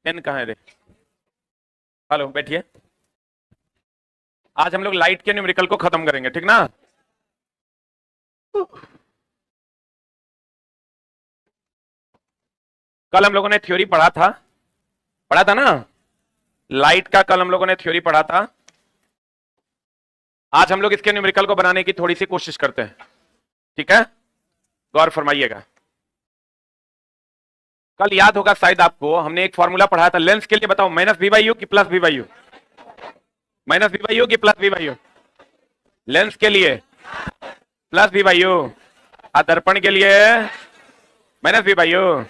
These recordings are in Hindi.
एन कहाँ है रे? हेलो, बैठिए। आज हम लोग लाइट के न्यूमेरिकल को खत्म करेंगे, ठीक ना? कल हम लोगों ने थ्योरी पढ़ा था ना? लाइट का कल हम लोगों ने थ्योरी पढ़ा था। आज हम लोग इसके न्यूमेरिकल को बनाने की थोड़ी सी कोशिश करते हैं, ठीक है? गौर फरमाइएगा। कल याद होगा शायद आपको, हमने एक फॉर्मूला पढ़ा था लेंस के लिए। बताओ, माइनस वी बाई यू की plus we by U? Minus we by you की plus we by you? Lens के लिए प्लस वी बाई यू, दर्पण के लिए माइनस वी बाई यू।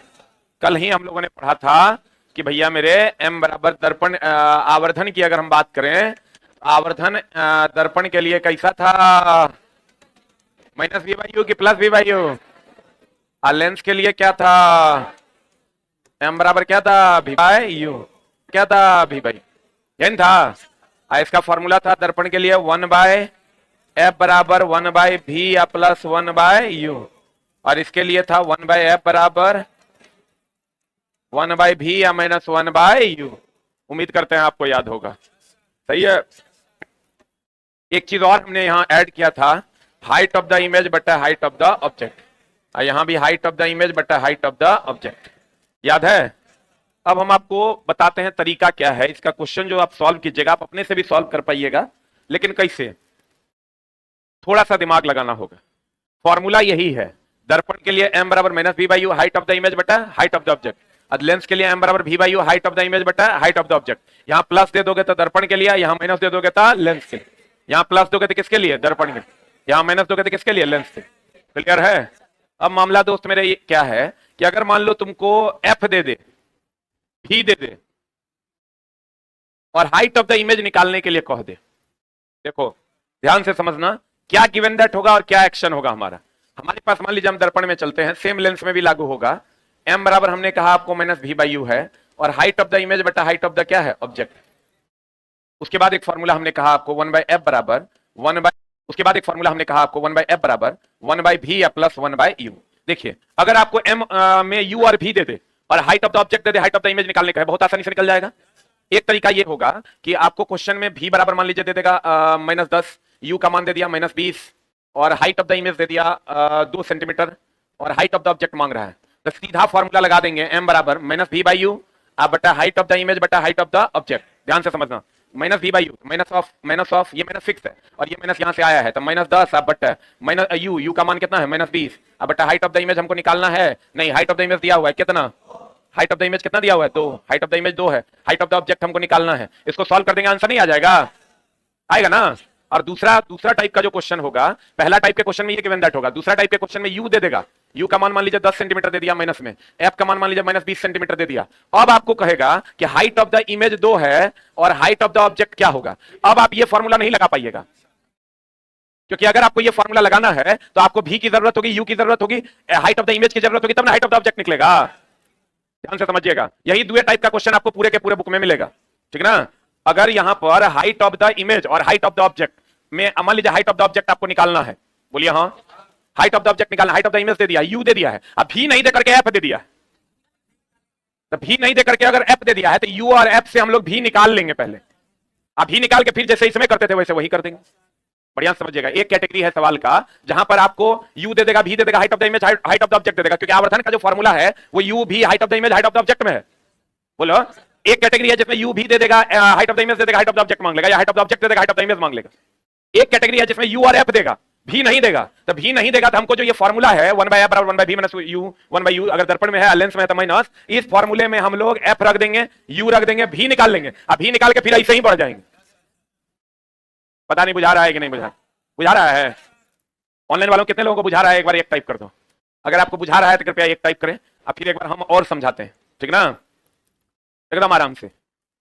कल ही हम लोगों ने पढ़ा था कि भैया मेरे m बराबर दर्पण आवर्धन की अगर हम बात करें, आवर्धन दर्पण के लिए कैसा था? माइनस वी बाई यू की plus we by you. Lens के लिए क्या था? m बराबर क्या था? v by u. क्या था? v बाई यही था। इसका फॉर्मूला था दर्पण के लिए 1 बाय एफ बराबर 1 बाय भी या प्लस 1 बाय यू, और इसके लिए था 1 बाय एफ बराबर 1 बाय भी या माइनस 1 बाय यू। उम्मीद करते हैं आपको याद होगा, सही है। एक चीज और हमने यहां ऐड किया था, हाइट ऑफ द इमेज बटा हाइट ऑफ द ऑब्जेक्ट। यहां भी हाइट ऑफ द इमेज बटा हाइट ऑफ द ऑब्जेक्ट, याद है? अब हम आपको बताते हैं तरीका क्या है इसका। क्वेश्चन जो आप सॉल्व कीजिएगा, आप अपने से भी सॉल्व कर पाइएगा, लेकिन कैसे? थोड़ा सा दिमाग लगाना होगा। फॉर्मूला यही है, दर्पण के लिए m बराबर minus we by u height of the image बटा हाइट ऑफ द ऑब्जेक्ट, और लेंस के लिए m बराबर v by u height of the image बटा हाइट ऑफ द ऑब्जेक्ट। यहां प्लस दे दोगे तो दर्पण के लिए, यहां माइनस दे दोगे तो लेंस के लिए। यहां प्लस दोगे तो किसके लिए? दर्पण के लिए। यहां माइनस दोगे तो किसके लिए? लेंस के। क्लियर है? अब मामला दोस्त मेरे क्या है कि अगर मान लो तुमको f दे दे, v दे दे, और हाइट ऑफ द इमेज निकालने के लिए कह दे। देखो ध्यान से समझना, क्या गिवन दैट होगा और क्या एक्शन होगा हमारा। हमारे पास मान लीजिए हम दर्पण में चलते हैं, सेम लेंस में भी लागू होगा। m बराबर हमने कहा आपको माइनस वी बाई यू है, और हाइट ऑफ द इमेज बटा हाइट ऑफ द क्या है? ऑब्जेक्ट। उसके बाद एक फॉर्मूला हमने कहा आपको 1 बाय एफ बराबर 1 बाय, उसके बाद एक फॉर्मूला हमने कहा आपको 1 बाय एफ बराबर 1 बाय भी या प्लस 1 बाय यू। देखिए अगर आपको m में u और v दे दे और height of the object they they, height of the image निकालने का है, बहुत आसानी से निकल जाएगा। एक तरीका ये होगा कि आपको क्वेश्चन में v बराबर मान लीजिए दे देगा -10, u का मान दे दिया -20, और हाइट ऑफ द इमेज दे दिया 2 सेंटीमीटर, और हाइट ऑफ द ऑब्जेक्ट मांग रहा है, तो सीधा फॉर्मूला लगा देंगे m बराबर माइनस वी बाई यू बटा हाइट ऑफ द इमेज बटा हाइट ऑफ द ऑब्जेक्ट। ध्यान से समझना, minus we by U minus of ये माइनस 6 है, और ये माइनस यहां से आया है, तो -10 बटा माइनस यू का मान कितना है? -20 बटा हाइट ऑफ द इमेज हमको निकालना है। नहीं, हाइट ऑफ द इमेज दिया हुआ है कितना? हाइट ऑफ द इमेज कितना दिया हुआ है? 2। हाइट ऑफ द इमेज 2 है, हाइट ऑफ द ऑब्जेक्ट हमको निकालना है। इसको सॉल्व कर देंगे, आंसर नहीं आ जाएगा? आएगा ना? और दूसरा टाइप का जो क्वेश्चन होगा, पहला टाइप के क्वेश्चन में ये गिवन दैट होगा, दूसरा टाइप के क्वेश्चन में यू दे देगा। यू का मान मान लीजिए 10 सेंटीमीटर दे दिया माइनस में, एफ का मान मान लीजिए -20 सेंटीमीटर दे दिया। अब आपको कहेगा कि हाइट ऑफ द इमेज 2 है और हाइट ऑफ द ऑब्जेक्ट क्या होगा। अब आप ये फॉर्मूला नहीं लगा पाइएगा, क्योंकि अगर आपको ये फॉर्मूला लगाना है तो आपको भी की जरूरत होगी, यू की जरूरत होगी, हाइट ऑफ द इमेज की जरूरत होगी, तब ना हाइट ऑफ द ऑब्जेक्ट निकलेगा। ध्यान से समझिएगा, यही दूसरे टाइप का क्वेश्चन आपको पूरे के पूरे बुक में मिलेगा, ठीक ना? अगर यहां पर हाइट ऑफ द इमेज और हाइट ऑफ द ऑब्जेक्ट में मान लीजिए हाइट ऑफ द ऑब्जेक्ट आपको निकालना है, बोलिए हाँ, हाइट ऑफ द ऑब्जेक्ट निकालना, हाइट ऑफ द इमेज दे दिया, यू दे दिया है, अब भी नहीं देकर के एफ दे दिया है, तो भी नहीं देकर के अगर एफ दे दिया है तो यू और एफ से हम लोग भी निकाल लेंगे पहले। अब भी निकाल के फिर जैसे इसमें करते थे वैसे वही कर देंगे। बढ़िया समझिएगा, एक कैटेगरी है सवाल का जहां पर आपको यू दे देगा, भी दे देगा, height of the image height of the object दे देगा, क्योंकि आवर्धन का जो फॉर्मूला है वो यू भी height of the image height of the object में है। बोलो, एक कैटेगरी है जिसमें यू भी दे देगा, हाइट ऑफ द इमेज दे देगा, हाइट ऑफ द ऑब्जेक्ट मांग लेगा, या हाइट ऑफ द ऑब्जेक्ट दे देगा, हाइट ऑफ द इमेज मांग लेगा। एक कैटेगरी है जिसमें यू और एफ देगा, भी नहीं देगा, तो भी नहीं देगा तो हमको जो ये फॉर्मूला है 1 बाय एफ बराबर 1 बाय भी माइनस यू, 1 बाय यू अगर दर्पण में है, लेंस में है तो माइनस, इस फॉर्मूले में हम लोग एफ रख देंगे, यू रख देंगे, भी निकाल लेंगे। अब भी निकाल के फिर ऐसे ही बढ़ जाएंगे। पता नहीं बुझा रहा है कि नहीं बुझा रहा है? ऑनलाइन वालों कितने लोगों को बुझा रहा है? एक बार एक टाइप कर दो। अगर आपको बुझा रहा है तो कृपया एक टाइप करें, अब फिर एक बार हम और समझाते हैं, ठीक ना? एकदम आराम से।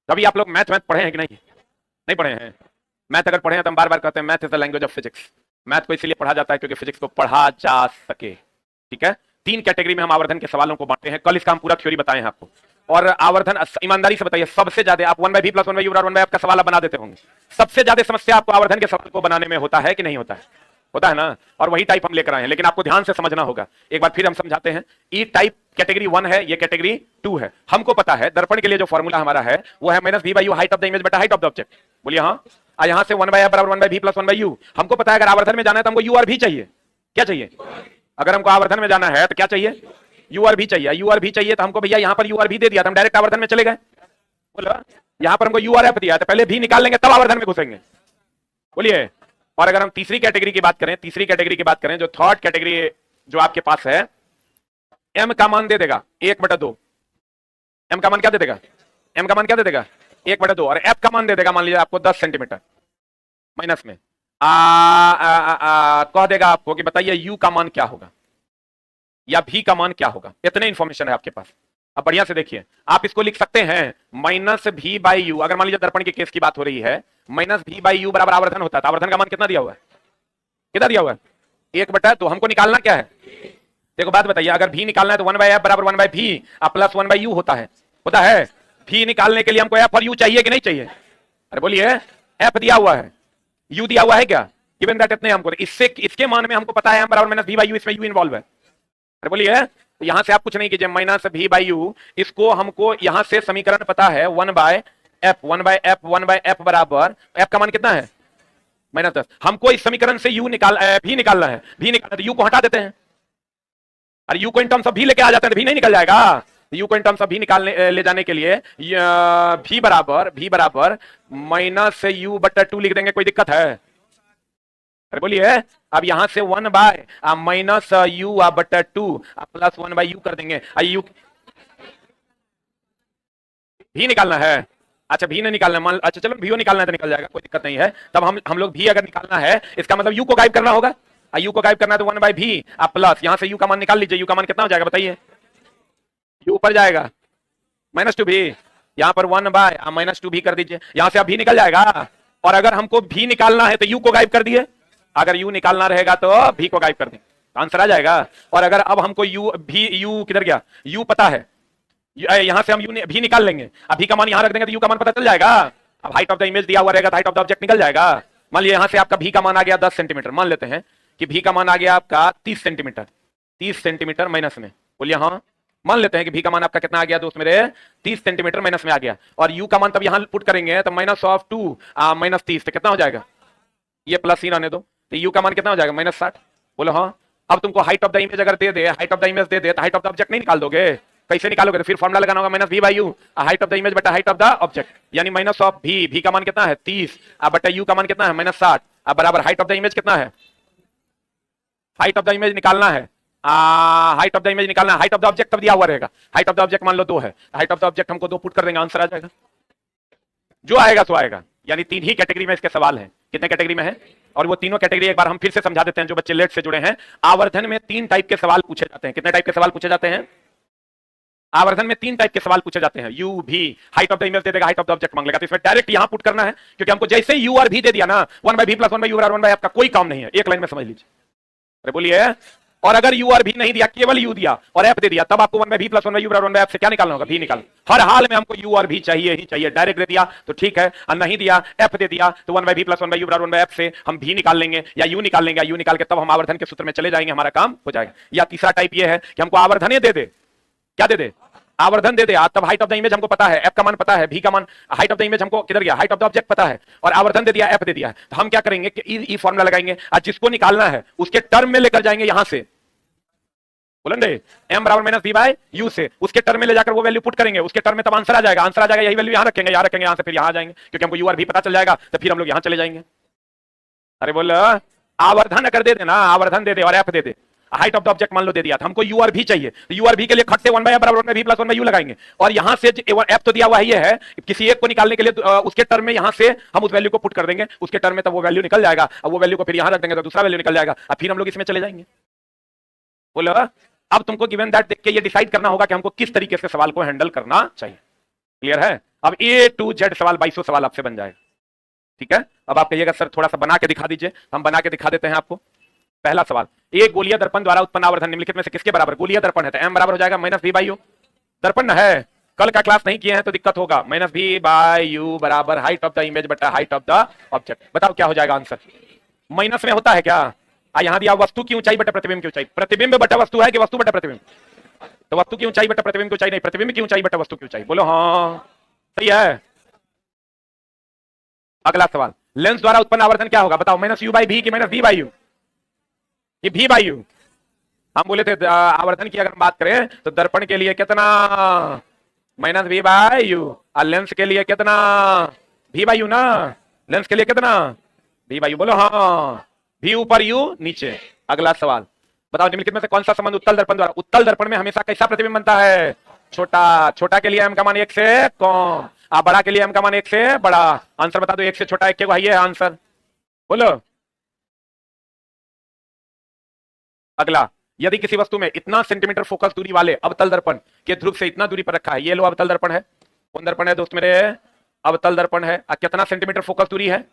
कभी आप लोग मैथ पढ़े हैं कि नहीं पढ़े हैं? मैथ अगर पढ़े हैं तो हम बार बार कहते हैं math is the language of physics. Math को इसलिए पढ़ा जाता है क्योंकि फिजिक्स को पढ़ा जा सके, ठीक है? 3 कैटेगरी में हम आवर्धन के सवालों को बांटते हैं। कल इसका हम पूरा थ्योरी बताए हैं आपको। और आवर्धन, ईमानदारी से बताइए, सबसे ज्यादा आप 1 बाय भी प्लस 1 बाय यू और 1 बाय एफ का सवाल बना देते होंगे। सबसे ज्यादा समस्या आपको आवर्धन के सवाल को बनाने में होता है कि नहीं होता है? होता है ना, और वही टाइप हम लेकर आए हैं, लेकिन आपको ध्यान से समझना होगा। एक बार फिर हम समझाते हैं। ई टाइप कैटेगरी 1 है, ये कैटेगरी 2 है। हमको पता है दर्पण के लिए जो फॉर्मूला हमारा है वो है minus we by u height of the image बटा हाइट ऑफ द ऑब्जेक्ट। बोलिए हाँ। यहां से 1 बाय एफ बराबर 1 by v plus 1 by u. हमको पता है अगर आवर्धन में जाना है तो हमको यू और भी चाहिए। क्या चाहिए? अगर हमको आवर्धन में जाना है तो क्या चाहिए? यू और भी चाहिए। यू और भी चाहिए तो हमको भैया यहां पर यू और भी दे दिया तो हम डायरेक्ट आवर्धन में चले गए। बोला यहां पर हमको यू और एफ दिया तो पहले भी निकाल लेंगे तब आवर्धन में घुसेंगे। बोलिए। और अगर हम तीसरी कैटेगरी की बात करें, तीसरी कैटेगरी की बात करें, जो थर्ड कैटेगरी जो आपके पास है, एम का मान दे देगा 1/2। एम का मान क्या दे देगा? एम का मान क्या दे देगा? 1/2। और एफ का मान दे देगा मान लीजिए आपको 10 सेंटीमीटर माइनस में कह देगा आपको कि बताइए यू का मान क्या होगा या भी का मान क्या होगा। इतने इंफॉर्मेशन है आपके पास। अब बढ़िया से देखिए, आप इसको लिख सकते हैं माइनस भी बाई यू। अगर मान लीजिए दर्पण के केस की बात हो रही है, माइनस भी बाई यू बराबर आवर्धन होता है तो आवर्धन का मान कितना दिया हुआ है? कितना दिया हुआ है? 1/2। हमको निकालना क्या है? देखो बात बताइए, अगर भी निकालना है तो 1 बाय एफ बराबर 1 बाय भी प्लस 1 बाय यू होता है। होता है। भी निकालने के लिए हमको एफ और यू चाहिए कि नहीं चाहिए? अरे बोलिए। एफ दिया हुआ है, यू दिया हुआ है क्या? गिवन दैट इतने हमको, इससे इसके मान में हमको पता है एम बराबर माइनस भी बाई यू, इसमें यू इन्वॉल्व है। अरे बोलिए। तो यहां से आप कुछ नहीं कीजिए, माइनस भी बाई यू, इसको हमको यहां से समीकरण पता है 1 by f 1 by f 1 by f बराबर एफ का मान कितना है? -10। हमको इस समीकरण से यू भी निकालना है। भी निकालना तो यू को हटा देते हैं। अरे यू को इन टर्म्स ऑफ भी लेके आ जाते हैं तो भी नहीं निकल जाएगा। यू को इन टर्म्स ऑफ भी निकालने ले जाने के लिए भी बराबर माइनस यू बटा 2 लिख देंगे। कोई दिक्कत है? अरे बोलिए। अब यहां से 1 बाय माइनस यू बटा 2 प्लस 1 बाय यू कर देंगे। यू भी निकालना है। अच्छा भी नहीं निकालना, मान अच्छा चलो भी निकालना है तो निकल जाएगा, कोई दिक्कत नहीं है। तब हम लोग भी अगर निकालना है इसका मतलब यू को गायब करना होगा। यू को गायब करना है तो 1 बाय भी प्लस यहां से यू का मान निकाल लीजिए। यू का मान कितना हो जाएगा बताइए? यू ऊपर जाएगा -2 भी, यहां पर 1 बाय -2 भी कर दीजिए, यहां से अब भी निकल जाएगा। और अगर हमको भी निकालना है तो यू को गायब कर दिए। अगर यू निकालना रहेगा तो भी को गायब कर दें, आंसर आ जाएगा। और अगर अब हमको यू किधर गया? यू पता है, यहां से हम यू भी निकाल लेंगे। अभी का मान यहां रख देंगे तो यू का मान पता चल जाएगा। अब हाइट ऑफ द इमेज दिया हुआ रहेगा तो हाइट ऑफ द ऑब्जेक्ट निकल जाएगा। मान लीजिए यहां से आपका भी का मान आ गया 10 सेंटीमीटर। मान लेते हैं कि भी का मान आ गया आपका 30 सेंटीमीटर। 30 सेंटीमीटर माइनस में। बोलिए हाँ। मान लेते हैं कि भी का मान आपका कितना आ गया दोस्त मेरे? 30 सेंटीमीटर माइनस में आ गया। और यू का मान तब यहां पुट करेंगे तो -2 -30 तो कितना हो जाएगा? ये प्लस ही रहने दो। तो यू का मान कितना हो जाएगा? -60। बोलो हाँ। अब तुमको हाइट ऑफ द इमेज अगर दे दे, हाइट ऑफ द इमेज दे दे तो हाइट ऑफ द ऑब्जेक्ट नहीं निकाल दोगे? कैसे निकालोगे? तो फिर फॉर्मूला लगाना होगा माइनस भी by u height of the image बटा हाइट ऑफ द ऑब्जेक्ट, यानी माइनस ऑफ भी का मान कितना है? 30 बटा यू का मान कितना है? -60 बराबर हाइट ऑफ द इमेज कितना है? हाइट ऑफ द इमेज निकालना है। हाइट ऑफ द इमेज निकालना है। हाइट ऑफ द ऑब्जेक्ट तब दिया हुआ रहेगा। हाइट ऑफ द ऑब्जेक्ट मान लो 2 है, हाइट ऑफ द ऑब्जेक्ट हमको 2 पुट कर देंगे, आंसर आ जाएगा। जो आएगा सो आएगा। यानी 3 ही कैटेगरी में इसके सवाल है। कितने कैटेगरी में है? और वो तीनों कैटेगरी एक बार हम फिर से समझा देते हैं जो बच्चे लेट से जुड़े हैं। आवर्धन में 3 टाइप के सवाल पूछे जाते हैं। कितने टाइप के सवाल पूछे जाते हैं? आवर्धन में 3 टाइप के सवाल पूछे जाते हैं। यू भी हाइट ऑफ द इमेज दे देगा, हाइट ऑफ द ऑब्जेक्ट मांग लेगा, तो इसमें डायरेक्ट यहां पुट करना है, क्योंकि हमको जैसे यू और भी दे दिया ना 1 बाय भी प्लस 1 बाय यू और 1 बाय आपका कोई काम नहीं है। एक लाइन में समझ लीजिए। अरे बोलिए। और अगर यू और भी नहीं दिया, केवल यू दिया और एफ दे दिया, तब आपको 1 बाय भी प्लस 1 बाय यू और 1 बाय एफ से क्या निकालना होगा? भी निकाल। हर हाल में हमको यू और भी चाहिए ही चाहिए। डायरेक्ट दे दिया तो ठीक है, और नहीं दिया एफ दे दिया तो 1 बाय भी प्लस 1 बाय यू और 1 बाय एफ से हम भी निकाल लेंगे या यू निकाल लेंगे। यू निकाल के तब हम आवर्धन के सूत्र में चले जाएंगे, हमारा काम हो जाएगा। या तीसरा टाइप ये है कि हमको आवर्धन दे दे। क्या दे दे? आवर्धन दे दे। तब हाइट ऑफ द इमेज हमको पता है, एफ का मान पता है, भी का मान, हाइट ऑफ द इमेज हमको किधर गया? हाइट ऑफ द ऑब्जेक्ट पता है, और आवर्धन दे दिया, एफ दे दिया। तो हम क्या करेंगे कि ई फॉर्मूला लगाएंगे और जिसको निकालना है उसके टर्म में लेकर जाएंगे। यहां से बोलेंगे एम बराबर माइनस बी बाय यू से उसके टर्म में ले जाकर वो वैल्यू पुट करेंगे, उसके टर्म में तब आंसर आ जाएगा। आंसर आ जाएगा, यही वैल्यू यहां रखेंगे, यहां रखेंगे, यहां से फिर यहां आ जाएंगे, क्योंकि हमको यू और भी पता चल जाएगा तो फिर हम लोग यहां चले जाएंगे। अरे बोल, आवर्धन अगर दे देना, आवर्धन दे दे और F they they, height of the object मान लो दे दिया, हमको यू और भी चाहिए, तो यू और भी के लिए खट से 1 बाय बराबर 1 बाय भी प्लस 1 बाय यू लगाएंगे, और यहां से एफ तो दिया हुआ ही है, किसी एक को निकालने के लिए उसके टर्म में यहां से हम उस वैल्यू को पुट कर देंगे, उसके टर्म में तब वो वैल्यू निकल जाएगा, अब वो वैल्यू को फिर यहां रख देंगे तो दूसरा वैल्यू निकल जाएगा, अब फिर हम लोग इसमें चले जाएंगे। बोलो, अब तुमको गिवन दैट देख के ये डिसाइड करना होगा कि हमको किस तरीके से सवाल को हैंडल करना चाहिए। क्लियर है? अब ए टू जेड सवाल 2200 सवाल आपसे बन जाएगा। ठीक है, अब आप कहिएगा सर थोड़ा सा बना के दिखा दीजिए, हम बना के दिखा देते हैं आपको। पहला सवाल, एक गोलीय दर्पण द्वारा उत्पन्न आवर्धन निम्नलिखित में से किसके बराबर? गोलीय दर्पण है तो एम बराबर हो जाएगा माइनस बी बाई यू। दर्पण है, कल का क्लास नहीं किए हैं तो दिक्कत होगा। माइनस बी बाई यू बराबर हाइट ऑफ द इमेज बटा हाइट ऑफ द ऑब्जेक्ट। बताओ क्या हो जाएगा आंसर? माइनस में होता है क्या? यहां दिया वस्तु की ऊंचाई बटा प्रतिबिंब की ऊंचाई। प्रतिबिंब बटा वस्तु है कि वस्तु बटा प्रतिबिंब? तो वस्तु की ऊंचाई बटा प्रतिबिंब की ऊंचाई नहीं, प्रतिबिंब की ऊंचाई बटा वस्तु की ऊंचाई। बोलो हाँ, सही है। अगला सवाल, लेंस द्वारा उत्पन्न आवर्धन क्या होगा? बताओ, माइनस यू बाई भी कि माइनस वी बाई यू? कि भी बाई यू? हम बोले थे आवर्धन की अगर हम बात करें तो दर्पण के लिए कितना? Minus we by u. और लेंस के लिए कितना? भी बाई यू ना। लेंस के लिए कितना? भी बाई यू। बोलो हाँ, भी ऊपर यू नीचे। अगला सवाल, बताओ निम्नलिखित में से कौन सा संबंध उत्तल दर्पण द्वारा? उत्तल दर्पण में हमेशा कैसा प्रतिबिंब बनता है? छोटा। छोटा के लिए m का मान 1 से कम, बड़ा के लिए m का मान 1 से बड़ा। आंसर बता दो, 1 से छोटा 1 के भाई है आंसर। बोलो। अगला, यदि किसी वस्तु में इतना सेंटीमीटर फोकस दूरी वाले अवतल दर्पण के ध्रुव से इतना दूरी पर रखा है, ये लो अवतल दर्पण है। कौन दर्पण है दोस्त मेरे? अवतल दर्पण है। कितना सेंटीमीटर फोकस दूरी है?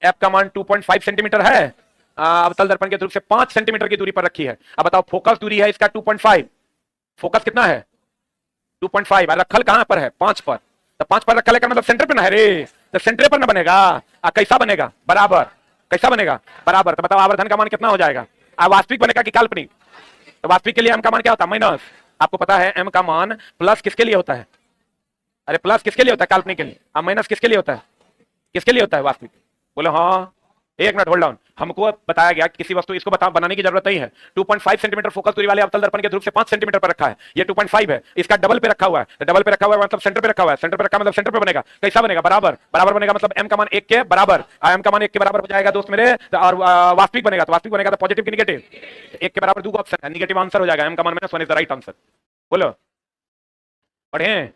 एफ का मान 2.5 सेंटीमीटर है। अवतल दर्पण के ध्रुव से 5 सेंटीमीटर की दूरी पर रखी है। अब बताओ, फोकस दूरी है इसका 2.5, फोकस कितना है? 2.5। रखल कहां पर है? 5 पर। तो 5 पर रखल है का मतलब सेंटर पे ना है रे, तो सेंटर पर ना बनेगा। कैसा बनेगा? बराबर। कैसा बनेगा? बराबर। तो बताओ आवर्धन का मान कितना हो जाएगा? वास्तविक बनेगा कि काल्पनिक? तो वास्तविक के लिए m का मान क्या होता है? माइनस। आपको पता है m का मान प्लस किसके लिए होता है? अरे प्लस किसके लिए होता है? काल्पनिक के लिए। अब माइनस किसके लिए होता है? किसके लिए होता है? वास्तविक। बोलो हाँ। एक मिनट होल्ड डाउन, हमको बताया गया कि किसी वस्तु, इसको बनाने की जरूरत नहीं है। 2.5 सेंटीमीटर फोकस दूरी वाले अवतल दर्पण के ध्रुव से 5 सेंटीमीटर पर रखा है। ये 2.5 है, इसका डबल पे रखा हुआ है। तो डबल पे रखा हुआ है मतलब सेंटर पे रखा हुआ है। सेंटर पे रखा मतलब सेंटर पे बनेगा। कैसा बनेगा? बराबर। बराबर बनेगा मतलब m का मान 1 के बराबर। m का मान 1 के बराबर हो जाएगा दोस्त मेरे। और वास्तविक बनेगा तो वास्तविक बनेगा तो पॉजिटिव की निगेटिव? 1 के बराबर 2 ऑप्शन है, निगेटिव आंसर हो जाएगा। m का मान -1 इज द राइट आंसर। बोलो, पढ़े?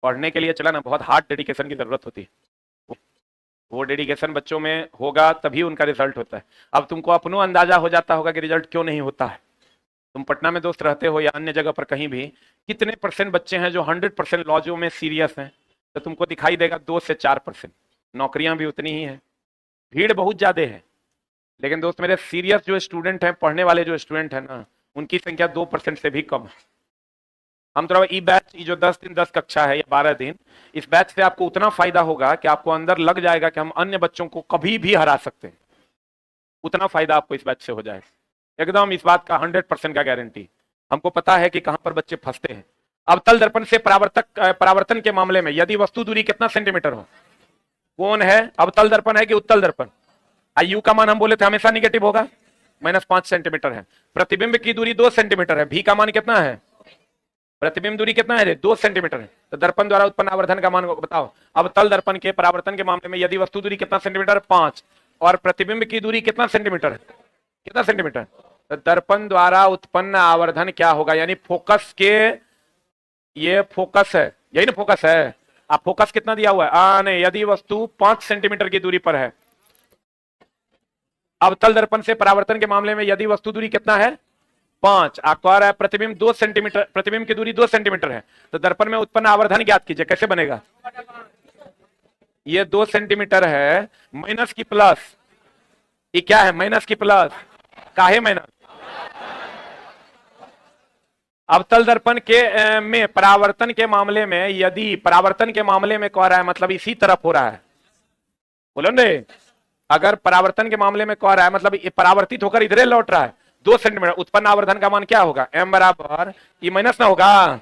पढ़ने के लिए चला ना, बहुत हार्ड डेडिकेशन की जरूरत होती है। वो डेडिकेशन बच्चों में होगा तभी उनका रिजल्ट होता है। अब तुमको अपनो अंदाजा हो जाता होगा कि रिजल्ट क्यों नहीं होता है। तुम पटना में दोस्त रहते हो या अन्य जगह पर कहीं भी, कितने % बच्चे हैं जो 100% लॉजों में सीरियस हैं? तो तुमको दिखाई देगा 2 से 4%। नौकरियां भी उतनी ही है, भीड़ बहुत ज्यादा है, लेकिन दोस्त मेरे सीरियस जो स्टूडेंट हैं, पढ़ने वाले जो स्टूडेंट है ना, उनकी संख्या 2% से भी कम है। हम थोड़ा ई बैच, जो 10 दिन 10 कक्षा है या 12 दिन, इस बैच से आपको उतना फायदा होगा कि आपको अंदर लग जाएगा कि हम अन्य बच्चों को कभी भी हरा सकते हैं। उतना फायदा आपको इस बैच से हो जाएगा, एकदम इस बात का 100% का गारंटी। हमको पता है कि कहां पर बच्चे फंसते हैं। अवतल दर्पण से परावर्तन के मामले में यदि वस्तु दूरी कितना सेंटीमीटर हो? कौन है? अवतल दर्पण है कि उत्तल दर्पण? यू का मान हम बोले थे हमेशा निगेटिव होगा, -5 सेंटीमीटर है। प्रतिबिंब की दूरी 2 सेंटीमीटर है। भी का मान कितना है? प्रतिबिंब दूरी कितना है? 2 सेंटीमीटर है। तो दर्पण द्वारा उत्पन्न आवर्धन का मान बताओ। अवतल दर्पण के परावर्तन के मामले में यदि वस्तु दूरी कितना सेंटीमीटर? 5, और प्रतिबिंब की दूरी कितना सेंटीमीटर है? कितना सेंटीमीटर? तो दर्पण द्वारा उत्पन्न आवर्धन क्या होगा? यानी फोकस के, ये फोकस है, यही ना फोकस है। आप फोकस कितना दिया हुआ है? नहीं, यदि वस्तु 5 सेंटीमीटर की दूरी पर है। अवतल दर्पण से परावर्तन के मामले में यदि वस्तु दूरी कितना है? 5। आपको आ रहा है प्रतिबिंब 2 सेंटीमीटर, प्रतिबिंब की दूरी 2 सेंटीमीटर है। तो दर्पण में उत्पन्न आवर्धन ज्ञात कीजिए, कैसे बनेगा? ये 2 सेंटीमीटर है, माइनस की प्लस, ये क्या है? माइनस की प्लस, काहे माइनस? अवतल दर्पण के में परावर्तन के मामले में, यदि परावर्तन के मामले में कह रहा है मतलब इसी तरफ हो रहा है। बोलो ने, अगर परावर्तन के मामले में कह रहा है मतलब ये परावर्तित होकर इधरे लौट रहा है, 2 सेंटीमीटर, उत्पन्न आवर्धन का मान क्या होगा? m बराबर, ये माइनस ना होगा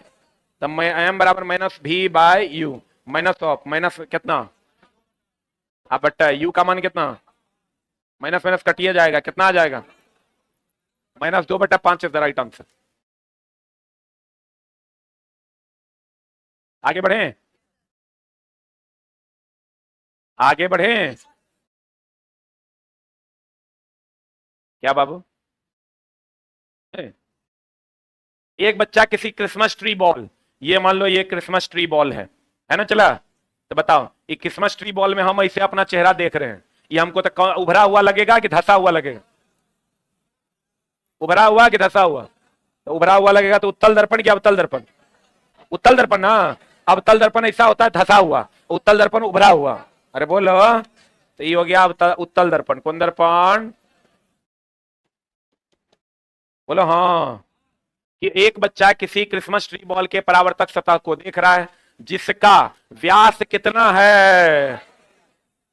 तब m बराबर -v/u, माइनस ऑफ माइनस कितना? आप बट्टा u का मान कितना? माइनस माइनस कटिए जाएगा, कितना आ जाएगा? -2/5 इज द राइट आंसर। आगे बढ़े, आगे बढ़े। क्या बाबू? एक बच्चा किसी क्रिसमस ट्री बॉल, ये मान लो ये क्रिसमस ट्री बॉल है ना? चला, तो बताओ ये क्रिसमस ट्री बॉल में हम ऐसे अपना चेहरा देख रहे हैं, ये हमको तो उभरा हुआ लगेगा कि धसा हुआ लगेगा? उभरा हुआ कि धसा हुआ? तो उभरा हुआ लगेगा। तो उत्तल दर्पण क्या अवतल दर्पण? उत्तल दर्पण ना। अवतल दर्पण ऐसा होता है धसा हुआ, उत्तल दर्पण उभरा हुआ। अरे बोलो, तो ये हो गया उत्तल दर्पण। कौन दर्पण? बोलो हाँ। कि एक बच्चा किसी क्रिसमस ट्री बॉल के परावर्तक सतह को देख रहा है जिसका व्यास कितना है,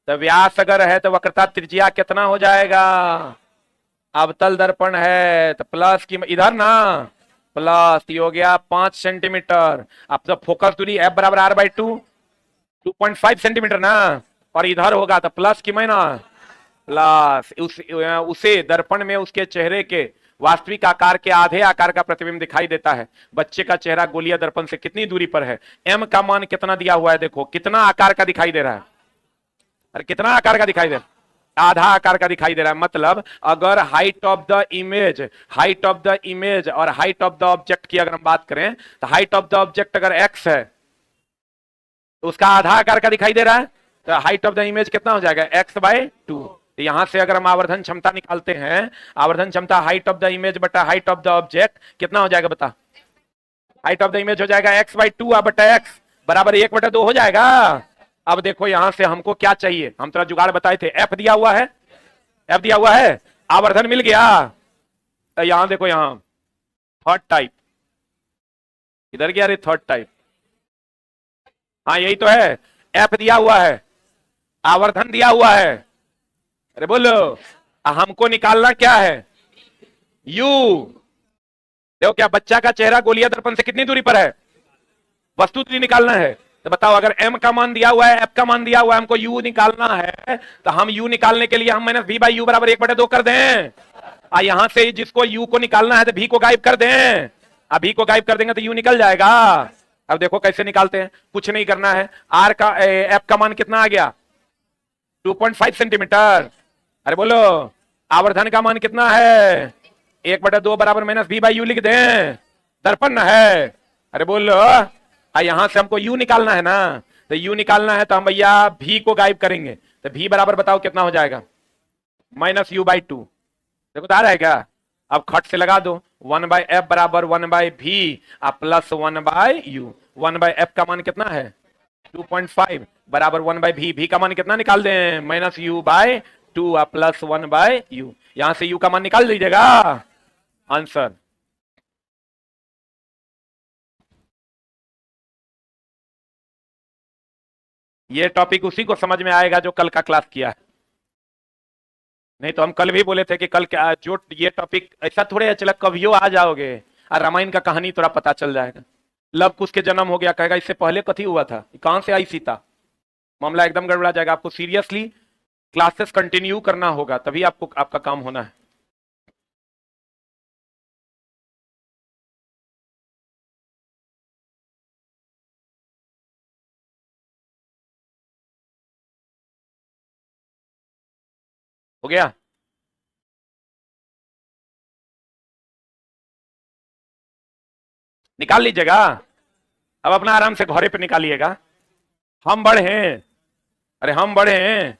तो व्यास अगर है तो वक्रता त्रिज्या कितना हो जाएगा, अवतल दर्पण है तो प्लस की इधर ना प्लस हो गया 5 सेंटीमीटर। अब तो फोकस दूरी एफ बराबर आर बाई 2.5 सेंटीमीटर ना, और इधर होगा तो प्लस की माइनस प्लस उसे दर्पण में उसके चेहरे के वास्तविक आकार के आधे आकार का प्रतिबिंब दिखाई देता है। बच्चे का चेहरा गोलीय दर्पण से कितनी दूरी पर है, एम का मान कितना दिया हुआ है, देखो कितना आकार का दिखाई दे रहा है, अरे कितना आकार का दिखाई दे रहा है, आधा आकार का दिखाई दे रहा है। मतलब अगर हाइट ऑफ द इमेज और हाइट ऑफ द ऑब्जेक्ट की अगर हम बात करें तो हाइट ऑफ द ऑब्जेक्ट अगर एक्स है तो उसका आधा आकार का दिखाई दे रहा है, तो हाइट ऑफ द इमेज कितना हो जाएगा एक्स बाई 2। तो यहां से अगर हम आवर्धन क्षमता निकालते हैं, आवर्धन क्षमता हाइट ऑफ द इमेज बटा हाइट ऑफ द ऑब्जेक्ट कितना हो जाएगा बता, हाइट ऑफ द इमेज हो जाएगा एक्स बाई 2 बटा एक्स बराबर 1/2 हो जाएगा। अब देखो यहां से हमको क्या चाहिए, हम थोड़ा जुगाड़ बताए थे, एफ दिया हुआ है, एफ दिया हुआ है, आवर्धन मिल गया। तो यहां देखो यहां थर्ड टाइप, इधर गया रे थर्ड टाइप, हाँ यही तो है, एफ दिया हुआ है, आवर्धन दिया हुआ है, अरे बोलो हमको निकालना क्या है यू। देखो क्या बच्चा का चेहरा गोलीय दर्पण से कितनी दूरी पर है, वस्तु दूरी निकालना है। तो बताओ अगर m का मान दिया हुआ है, f का मान दिया हुआ है, हमको u निकालना है, तो हम u निकालने के लिए हम माइनस v बाई यू बराबर 1/2 कर दें। यहां से जिसको u को निकालना है तो v को गायब कर दें, अब v को गायब कर देंगे तो u निकल जाएगा। अब देखो कैसे निकालते हैं, कुछ नहीं करना है, r का f का मान कितना आ गया 2.5 सेंटीमीटर, अरे बोलो आवर्धन का मान कितना है 1/2 बराबर माइनस v बाई यू लिख दें, दर्पण है, अरे बोलो यहां से हमको u निकालना है ना, तो u निकालना है तो हम भैया v को गायब करेंगे, तो v बराबर बताओ कितना हो जाएगा माइनस u बाई 2। देखो आ रहा है क्या, अब खट से लगा दो 1/f बराबर 1/v प्लस 1/u, 1/f का मान कितना है 2.5 बराबर 1/v, v का मान कितना निकाल दें minus u by 2 plus 1/u, यहां से u का मान निकाल लीजिएगा आंसर। ये टॉपिक उसी को समझ में आएगा जो कल का क्लास किया है, नहीं तो हम कल भी बोले थे कि कल क्या जो ये टॉपिक ऐसा थोड़े है चला कभियो आ जाओगे और रामायण का कहानी थोड़ा पता चल जाएगा, लव कुश के जन्म हो गया कहेगा इससे पहले कथी हुआ था, कहां से आई सीता, मामला एकदम गड़बड़ा जाएगा। आपको सीरियसली क्लासेस कंटिन्यू करना होगा तभी आपको आपका काम होना है। हो गया, निकाल लीजिएगा, अब अपना आराम से घोड़े पे निकालिएगा। हम बड़े हैं, अरे हम बड़े हैं।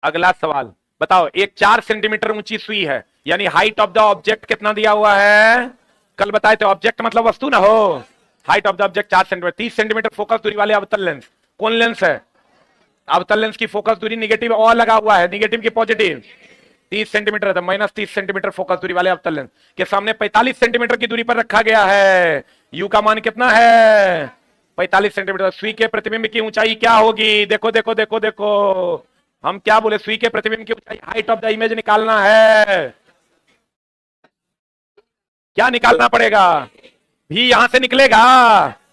अगला सवाल बताओ, एक 4 सेंटीमीटर ऊंची सुई है, यानी हाइट ऑफ द ऑब्जेक्ट कितना दिया हुआ है, कल बताए थे ऑब्जेक्ट मतलब वस्तु ना हो, height of the object 4 centimetre, 30 centimetre focus दूरी वाले अवतल लेंस, कौन लेंस है, अवतल लेंस की फोकस दूरी निगेटिव और लगा हुआ है, निगेटिव की पॉजिटिव 30 सेंटीमीटर है तो माइनस 30 सेंटीमीटर फोकस दूरी वाले अवतल लेंस के सामने 45 सेंटीमीटर की दूरी पर रखा गया है। यू का मान कितना है 45 सेंटीमीटर। सुई के प्रतिबिंब की ऊंचाई क्या होगी, देखो देखो देखो देखो, हम क्या बोले, सुई के प्रतिबिंब की ऊंचाई हाइट ऑफ द इमेज निकालना है, क्या निकालना पड़ेगा, भी यहां से निकलेगा,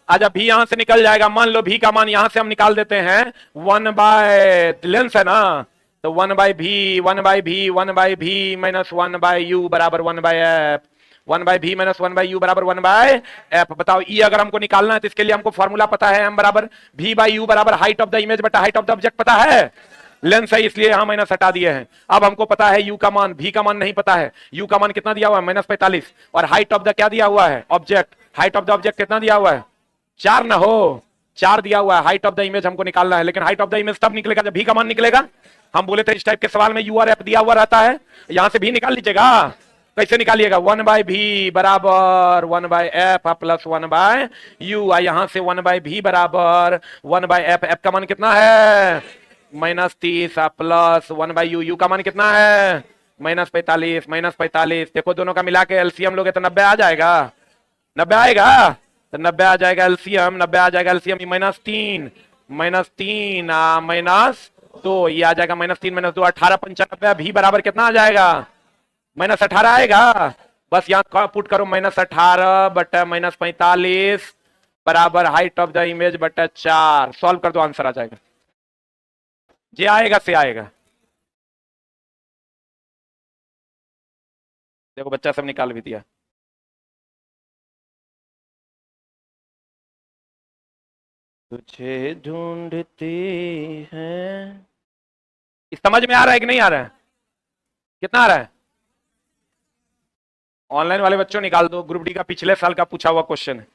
आज भी यहां से निकल जाएगा। मान लो भी का मान यहां से हम निकाल देते हैं 1 लेंस है ना, तो 1/v 1/v 1/v minus 1/u बराबर 1/f, 1/v माइनस 1/u बराबर 1/f। बताओ ई अगर हमको निकालना है तो इसके लिए हमको फॉर्मूला पता है, m बराबर v बाई यू बराबर हाइट ऑफ द इमेज बटा हाइट ऑफ द ऑब्जेक्ट पता है, लेंस है इसलिए यहां माइनस हटा दिए हैं। अब हमको पता है u का मान, v का मान नहीं पता है, u का मान कितना दिया हुआ है -45, और हाइट ऑफ द क्या दिया हुआ है object, height of the object कितना दिया हुआ है 4 ना हो, 4 दिया हुआ है। हाइट ऑफ द इमेज हमको निकालना है, लेकिन हाइट ऑफ द इमेज तब निकलेगा जब v का मान निकलेगा। हम बोले थे इस टाइप के सवाल में u और f दिया हुआ रहता है, यहां से भी निकाल लीजिएगा। कैसे निकालिएगा, 1/v बराबर 1/f प्लस 1/u, यहां से 1/v बराबर 1/f, f का मान कितना है -30 प्लस 1/u, u का मान कितना है -45 -45। देखो दोनों का मिला के एलसीएम लोगे तो 90 आ जाएगा, 90 आएगा, तो 90 आ जाएगा एलसीएम, 90 आ जाएगा एलसीएम, -3 -3 -2, ये आ जाएगा -3 -2 18 95, भी बराबर कितना आ जाएगा, -18 आएगा। बस यहाँ पुट करो -18 बटा -45 बराबर हाइट ऑफ द इमेज बटा 4, सॉल्व कर दो, आंसर आ जाएगा। जे आएगा से आएगा। देखो बच्चा सब निकाल भी दिया। तुझे ढूंढती है। समझ में आ रहा है कि नहीं आ रहा है? कितना आ रहा है? ऑनलाइन वाले बच्चों निकाल दो, ग्रुप डी का पिछले साल का पूछा हुआ क्वेश्चन है।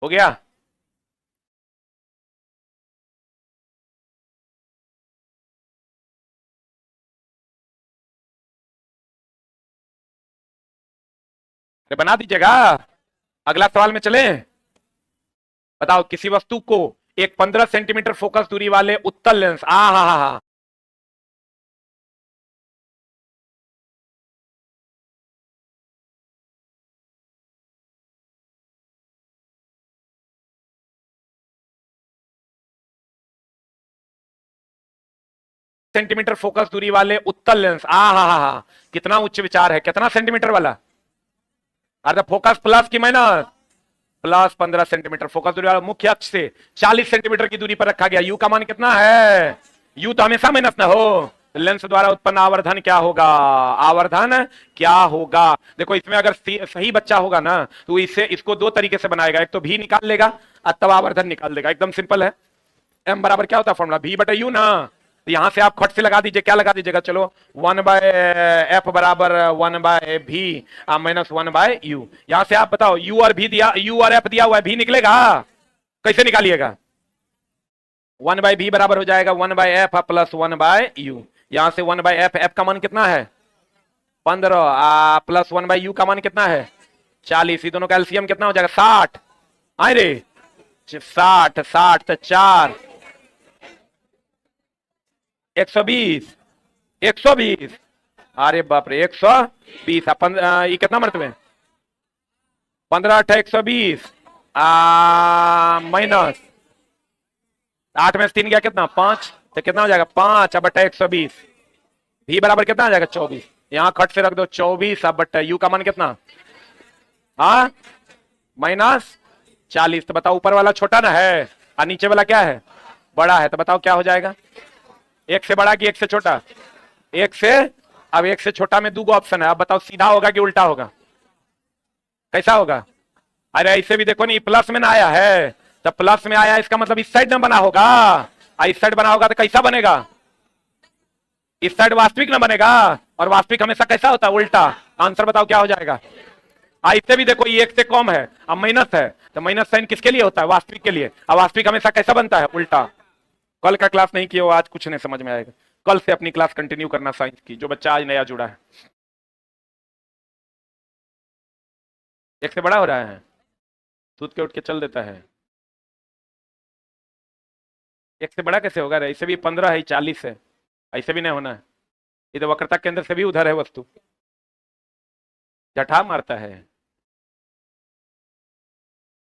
हो गया? बना दीजिएगा। अगला सवाल में चले। बताओ किसी वस्तु को एक 15 सेंटीमीटर फोकस दूरी वाले उत्तल लेंस, हा सेंटीमीटर फोकस दूरी वाले उत्तल लेंस, हा कितना उच्च विचार है, कितना सेंटीमीटर वाला? अरे फोकस प्लस की माइनस, प्लस 15 सेंटीमीटर फोकस दूरी वाला मुख्य अक्ष से 40 सेंटीमीटर की दूरी पर रखा गया। यू का मान कितना है? यू तो हमेशा माइनस ना हो, लेंस द्वारा उत्पन्न आवर्धन क्या होगा? आवर्धन क्या होगा? देखो इसमें अगर सही बच्चा होगा ना तो इसे इसको दो तरीके से बनाएगा, एक तो भी निकाल लेगा और तब आवर्धन निकाल देगा। एकदम सिंपल है। एम बराबर क्या होता है फॉर्मूला? भी बटा यू ना। तो यहां से आप खट से लगा दीजिए, क्या लगा दीजिएगा? चलो 1/f बराबर 1/v -1/u। यहां से आप बताओ, u और v दिया, u और f दिया हुआ है, v निकलेगा? कैसे निकालिएगा? 1/v बराबर हो जाएगा 1/f प्लस 1/u। यहां से 1/f, f का मान कितना है? 15 प्लस 1/u का मान कितना है? 40। ये दोनों का एलसीएम कितना हो जाएगा? 60। आए रे 60 60 तो 4 120 120। अरे बाप रे 120। ये कितना मरतबे? 15 8 120 माइनस 8 में से 3 गया कितना? 5। तो कितना हो जाएगा? 5 बटा 120। भी बराबर कितना आ जाएगा? 24। यहां खट से रख दो 24 बटा यू का मान कितना? हाँ -40। तो बताओ ऊपर वाला छोटा ना है और नीचे वाला क्या है? बड़ा है। तो बताओ क्या हो जाएगा? एक से बड़ा कि एक से छोटा? एक से। अब एक से छोटा में दो ऑप्शन है, अब बताओ सीधा होगा कि उल्टा होगा? कैसा होगा? अरे ऐसे भी देखो नहीं, प्लस में ना आया है तो प्लस में आया, इसका मतलब इस साइड ना बना होगा, इस साइड बना होगा तो कैसा बनेगा? इस साइड वास्तविक ना बनेगा, और वास्तविक हमेशा कैसा होता है? उल्टा। आंसर बताओ क्या हो जाएगा? ऐसे भी देखो ये एक से कम है, अब माइनस है, तो माइनस साइन किसके लिए होता है? वास्तविक के लिए। अब वास्तविक हमेशा कैसा बनता है? उल्टा। कल का क्लास नहीं किया हो, आज कुछ नहीं समझ में आएगा। कल से अपनी क्लास कंटिन्यू करना साइंस की, जो बच्चा आज नया जुड़ा है। एक से बड़ा हो रहा है, सूत के उठ के चल देता है। एक से बड़ा कैसे होगा? ऐसे भी 15 है, 40 है, ऐसे भी नहीं होना है। ये तो वक्रता केंद्र से भी उधर है वस्तु, जठा मारता है।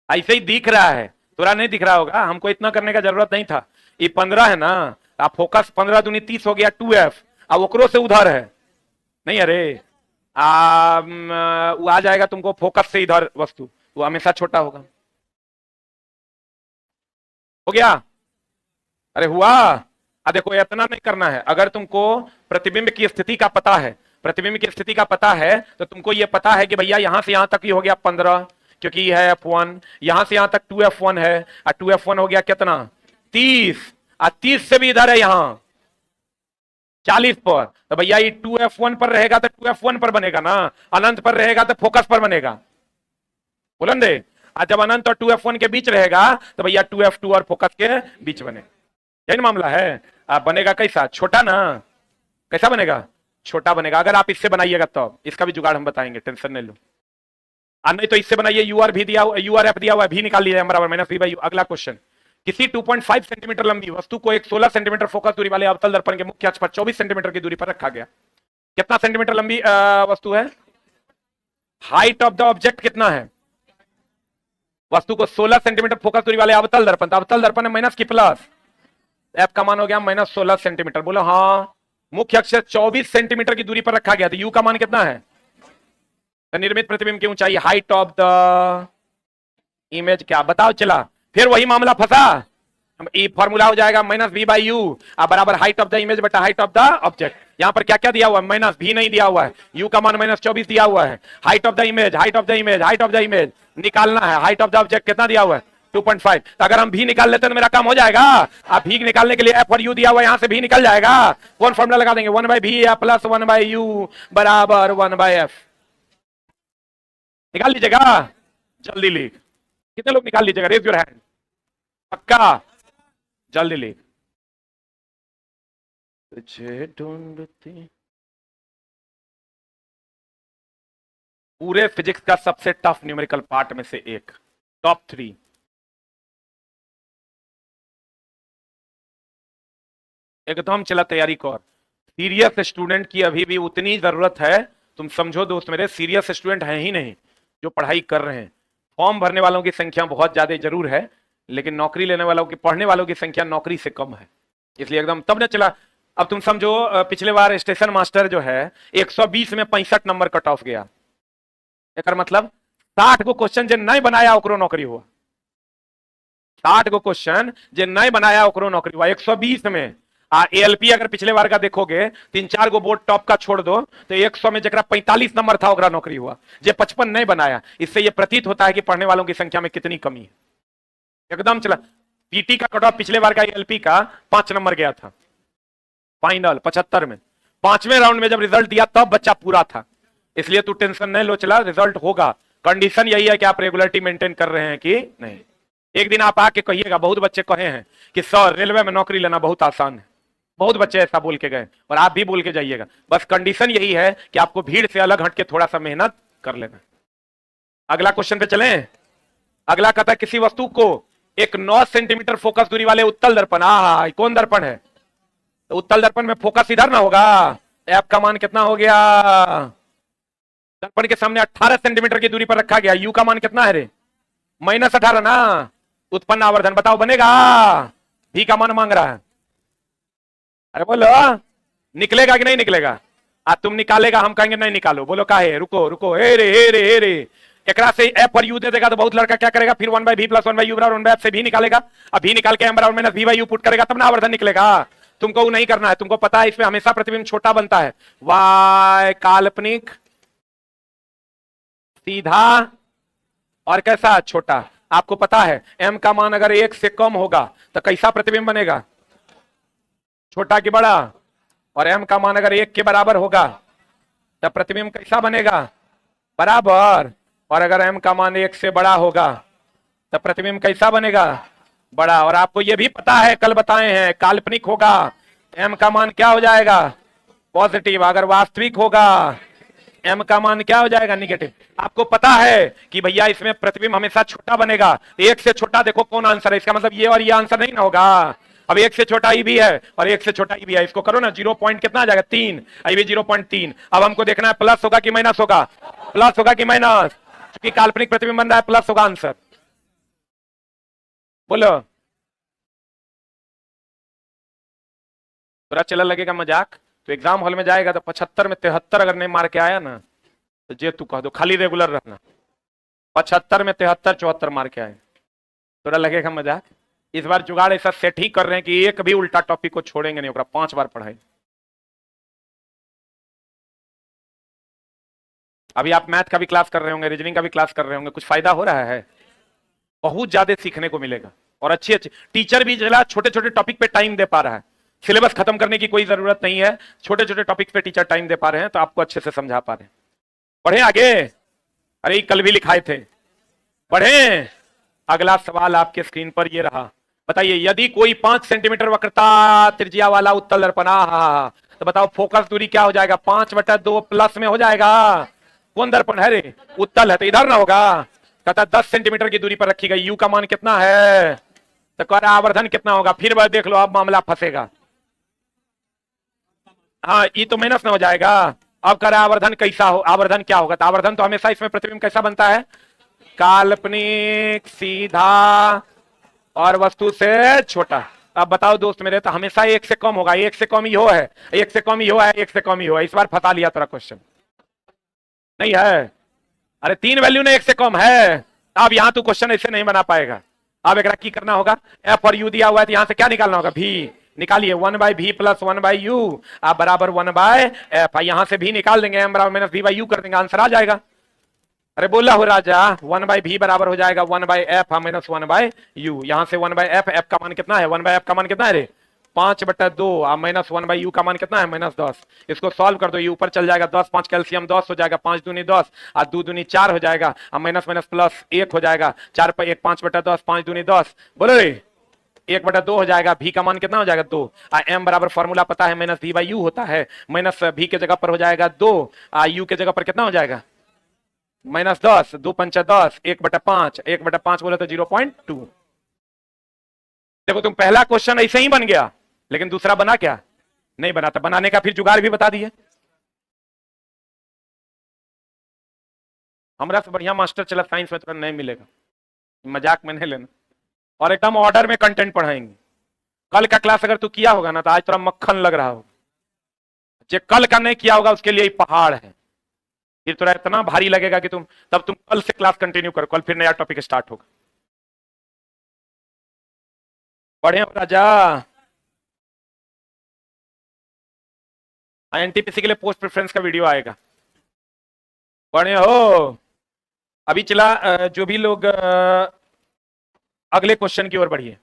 ऐसे ही दिख रहा है, थोड़ा नहीं दिख रहा होगा, हमको इतना करने का जरूरत नहीं था। ये 15 है ना, आप फोकस 15 दूनी 30 हो गया 2f, अब ओकरो से उधर है नहीं। अरे वो आ जाएगा तुमको फोकस से इधर वस्तु, वो हमेशा छोटा होगा। हो गया? अरे हुआ? देखो इतना नहीं करना है। अगर तुमको प्रतिबिंब की स्थिति का पता है, प्रतिबिंब की स्थिति का पता है, तो तुमको ये पता है कि भैया यहां से यहां तक ही हो गया 15, क्योंकि ये है f1, यहां से यहां तक 2f1 है, और 2f1 हो गया कितना? 30, और 30 से भी इधर है यहां 40 पर। तो भैया ये 2f1 पर रहेगा तो 2f1 पर बनेगा ना, अनंत पर रहेगा तो फोकस पर बनेगा। बोलन दे। और जब अनंत और 2f1 के बीच रहेगा तो भैया 2f2 और फोकस के बीच बनेगा। यही मामला है। आप बनेगा कैसा? छोटा ना। कैसा बनेगा? छोटा बनेगा। अगर आप इससे बनाइएगा तो इसका भी जुगाड़ हम बताएंगे, टेंशन नहीं लो। नहीं तो इससे बनाइए, यू आर भी दिया हुआ, यू आर एफ दिया हुआ है, भी निकाल लीजिए, बराबर माइनस वी बाई यू। अगला क्वेश्चन, किसी 2.5 सेंटीमीटर लंबी वस्तु को एक 16 सेंटीमीटर फोकस दूरी वाले अवतल दर्पण के मुख्य अक्ष पर 24 सेंटीमीटर की दूरी पर रखा गया। कितना सेंटीमीटर लंबी वस्तु है? हाइट ऑफ द ऑब्जेक्ट कितना है? वस्तु को 16 सेंटीमीटर फोकस दूरी वाले अवतल दर्पण, तो अवतल दर्पण है माइनस की प्लस, एफ का मान हो गया माइनस 16 सेंटीमीटर। बोलो हाँ। मुख्य अक्ष 24 सेंटीमीटर की दूरी पर रखा गया, तो यू का मान कितना है? निर्मित प्रतिबिंब की ऊंचाई, हाइट ऑफ द इमेज क्या बताओ? चला फिर वही मामला फंसा, ये फॉर्मूला हो जाएगा माइनस वी बाई यू बराबर हाइट ऑफ द इमेज बटा हाइट ऑफ द ऑब्जेक्ट। यहां पर क्या क्या दिया हुआ है? माइनस भी नहीं दिया हुआ है, यू का मान माइनस 24 दिया हुआ है, height of the image, height of the image, height of the image निकालना है, हाइट ऑफ द ऑब्जेक्ट कितना दिया हुआ है? 2.5। तो अगर हम भी निकाल लेते तो मेरा काम हो जाएगा। अब भी निकालने के लिए एफ और यू दिया हुआ है, यहां से भी निकल जाएगा। कौन फॉर्मूला लगा देंगे? 1 बाई भी या प्लस 1 बाई यू बराबर 1 बाई एफ। निकाल लीजिएगा, जल्दी लिख। कितने लोग निकाल लीजिएगा? Raise your hand. पक्का? जल्दी लिख। तुझे ढूंढती, पूरे फिजिक्स का सबसे टफ न्यूमेरिकल पार्ट में से एक, टॉप 3। एकदम चला तैयारी कर। सीरियस स्टूडेंट की अभी भी उतनी जरूरत है, तुम समझो दोस्त मेरे, सीरियस स्टूडेंट हैं ही नहीं जो पढ़ाई कर रहे हैं। फॉर्म भरने वालों की संख्या बहुत ज्यादा जरूर है, लेकिन नौकरी लेने वालों की, पढ़ने वालों की संख्या नौकरी से कम है, इसलिए एकदम तब न चला। अब तुम समझो, पिछले बार स्टेशन मास्टर जो है 120 में 65 नंबर कट ऑफ गया। एक मतलब 60 को क्वेश्चन जो नहीं बनाया ओकरो नौकरी हुआ। 60 को क्वेश्चन जो नहीं बनाया ओकरो नौकरी हुआ 120 में। एएलपी अगर पिछले बार का देखोगे, 3-4 गो बोर्ड टॉप का छोड़ दो तो 100 में जरा 45 नंबर था ओकरा नौकरी हुआ, जो 55 नहीं बनाया। इससे यह प्रतीत होता है कि पढ़ने वालों की संख्या में कितनी कमी है। एकदम चला। पीटी का कट ऑफ पिछले बार का एएलपी का 5 नंबर गया था फाइनल 75 में। 5वें राउंड में जब रिजल्ट दिया तब बच्चा पूरा था, इसलिए तू टेंशन नहीं लो, चला रिजल्ट होगा। कंडीशन यही है कि आप रेगुलरिटी मेंटेन कर रहे हैं कि नहीं। एक दिन आप आके कहिएगा, बहुत बच्चे कहे हैं कि सर रेलवे में नौकरी लेना बहुत आसान है, बहुत बच्चे ऐसा बोल के गए, और आप भी बोल के जाइएगा। बस कंडीशन यही है कि आपको भीड़ से अलग हट के थोड़ा सा मेहनत कर लेना। अगला क्वेश्चन पे चलें। अगला कहता है किसी वस्तु को एक 9 सेंटीमीटर फोकस दूरी वाले उत्तल दर्पण, कौन दर्पण है? तो उत्तल दर्पण में फोकस इधर ना होगा, एफ का मान कितना हो गया? दर्पण के सामने 18 सेंटीमीटर की दूरी पर रखा गया, यू का मान कितना है रे? माइनस 18 ना। उत्पन्न आवर्धन बताओ बनेगा? भी का मान मांग रहा है। अरे बोलो निकलेगा कि नहीं निकलेगा? तुम निकालेगा, हम कहेंगे नहीं निकालो। बोलो काहे? रुको रुको, हे रे हे रे हे रे। एकरा से एफ और यू दे देगा तो बहुत लड़का क्या करेगा, फिर 1 बाई भी प्लस 1 बाई यू बराबर 1 बाई एफ से भी निकालेगा। अब भी निकाल के एम बराबर माइनस भी बाई यू पुट करेगा तब ना आवर्धन निकलेगा। तुमको वो नहीं करना है, तुमको पता है इसमें हमेशा प्रतिबिंब छोटा बनता है। वाई काल्पनिक, सीधा और कैसा? छोटा। आपको पता है एम का मान अगर 1 से कम होगा तो कैसा प्रतिबिंब बनेगा? छोटा कि बड़ा? और एम का मान अगर 1 के बराबर होगा तब प्रतिबिंब कैसा बनेगा? बराबर। और अगर एम का मान 1 से बड़ा होगा तब प्रतिबिंब कैसा बनेगा? बड़ा। और आपको यह भी पता है, कल बताए हैं, काल्पनिक होगा एम का मान क्या हो जाएगा? पॉजिटिव। अगर वास्तविक होगा एम का मान क्या हो जाएगा? निगेटिव। आपको पता है कि भैया इसमें प्रतिबिंब हमेशा छोटा बनेगा। 1 से छोटा देखो कौन आंसर है, इसका मतलब ये और ये आंसर नहीं ना होगा। अब 1 से छोटा ई भी है और 1 से छोटा ई भी है, इसको करो ना, 0 पॉइंट कितना आ जाएगा? 3। आई भी 0.3। अब हमको देखना है प्लस होगा कि माइनस होगा, प्लस होगा कि माइनस, क्योंकि काल्पनिक प्रतिबिंब बन रहा है, प्लस होगा आंसर। बोलो थोड़ा चला लगेगा मजाक तो एग्जाम हॉल में जाएगा तो 75 में 73 अगर नहीं मार के आया ना तो जे तू कह दो, खाली रेगुलर रहना। 75 में 73 74 मार के आए, थोड़ा लगेगा मजाक। इस बार जुगाड़ ऐसा सेट ही कर रहे हैं कि एक भी उल्टा टॉपिक को छोड़ेंगे नहीं, 5 बार पढ़ाई। अभी आप मैथ का भी क्लास कर रहे होंगे, रीजनिंग का भी क्लास कर रहे होंगे, कुछ फायदा हो रहा है? बहुत ज्यादा सीखने को मिलेगा। और अच्छे अच्छे टीचर भी जला छोटे छोटे टॉपिक पे टाइम दे पा रहा है। सिलेबस खत्म करने की कोई जरूरत नहीं है, छोटे छोटे टॉपिक पे टीचर टाइम दे पा रहे हैं तो आपको अच्छे से समझा पा रहे हैं। पढ़े आगे? अरे कल भी लिखाए थे, पढ़े। अगला सवाल आपके स्क्रीन पर ये रहा। बताइए यदि कोई 5 सेंटीमीटर वक्रता त्रिज्या वाला उत्तल दर्पण, तो बताओ फोकस दूरी क्या हो जाएगा? 5/2 प्लस में हो जाएगा। कौन दर्पण है रे? उत्तल है तो इधर ना होगा। कहता 10 सेंटीमीटर की दूरी पर रखी गई, यू का मान कितना है? तो कह रहा आवर्धन कितना होगा? फिर वह देख लो, अब मामला फंसेगा। हाँ, ये तो माइनस में हो जाएगा। अब कह रहा आवर्धन कैसा हो, आवर्धन क्या होगा? तो आवर्धन तो हमेशा इसमें प्रतिबिंब कैसा बनता है? काल्पनिक, सीधा और वस्तु से छोटा। अब बताओ दोस्त मेरे, तो हमेशा एक से कम होगा, एक से कम ही हो है, एक से कम ही हो है, एक से कम ही हो है। इस बार फंसा लिया तेरा क्वेश्चन। नहीं है? अरे 3 वैल्यू ने एक से कम है। अब यहां तू क्वेश्चन ऐसे नहीं बना पाएगा। अब एक की करना होगा, एफ और यू दिया हुआ है तो यहां से क्या निकालना होगा? भी निकालिए, 1/v प्लस 1/u आप बराबर 1/f। यहां से भी निकाल देंगे, एम बराबर माइनस v/u कर देंगे, आंसर आ जाएगा। अरे बोला हो राजा, 1/v बराबर हो जाएगा 1/f माइनस 1/u। यहां से 1/f, f का मान कितना है? 1/f का मान कितना है रे? 5/2 माइनस 1/u का मान कितना है? -10। इसको सॉल्व कर दो, ये ऊपर चल जाएगा, 10 5 कैल्शियम 10 हो जाएगा, 5 दूनी 10 और 2 दूनी 4 हो जाएगा, अब माइनस माइनस प्लस 1 हो जाएगा, 4 पर 1 5/10, 5 दूनी 10, बोलो रे 1/2 हो जाएगा। v का मान कितना हो जाएगा? 2। m बराबर फॉर्मूला पता है, माइनस v/u होता है, माइनस v के जगह पर हो जाएगा 2, u के जगह पर कितना हो जाएगा? -10, 2 5 10, 1/5, 1/5 बोले तो 0.2। देखो तुम पहला क्वेश्चन ऐसे ही बन गया, लेकिन दूसरा बना क्या? नहीं बना। था बनाने का फिर जुगाड़ भी बता दिए। हमरा से बढ़िया मास्टर चला साइंस में तो नहीं मिलेगा, मजाक में नहीं लेना। और एकदम ऑर्डर में कंटेंट पढ़ाएंगे। कल का क्लास अगर तू किया होगा ना तो आज तेरा मक्खन लग रहा होगा। जो कल का नहीं किया होगा उसके लिए ही पहाड़ है, फिर थोड़ा इतना भारी लगेगा कि तुम कल से क्लास कंटिन्यू करो, कल फिर नया टॉपिक स्टार्ट होगा। बढ़िया राजा। एनटीपीसी के लिए पोस्ट प्रेफरेंस का वीडियो आएगा। बढ़िया हो। अभी चला जो भी लोग अगले क्वेश्चन की ओर बढ़िए।